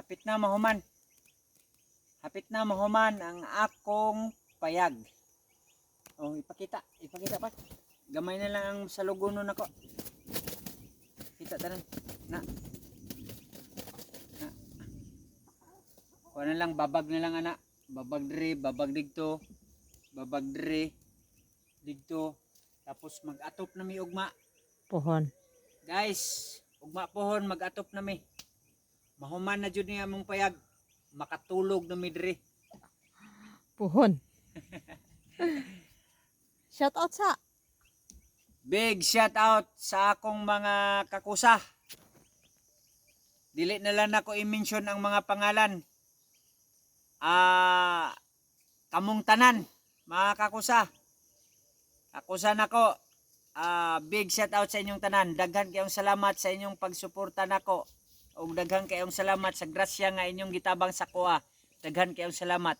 hapit na mahuman. Hapit na mahuman ang akong payag. Oh, ipakita pa. Gamay na lang ang salugunon nako. Kita tanan. Na. Kuha na lang, babag na lang ana. Babag diri, babag digto. Babag diri. Digto. Tapos mag-atop na mi ugma. Pohon. Guys, ugma pohon mag-atop na mi. Mahuman na jud ni among payag. Makatulog na mi diri. Pohon. Shout out sa Big shout out sa akong mga kakusa. Dili na lang ako i-mention ang mga pangalan. Kamong tanan, mga kakusa. Kakusa nako. Big shout out sa inyong tanan. Daghan kayong salamat sa inyong pagsuporta nako. Ug daghan kayong salamat sa grasya nga inyong gitabang sa kuha. Daghan kayong salamat.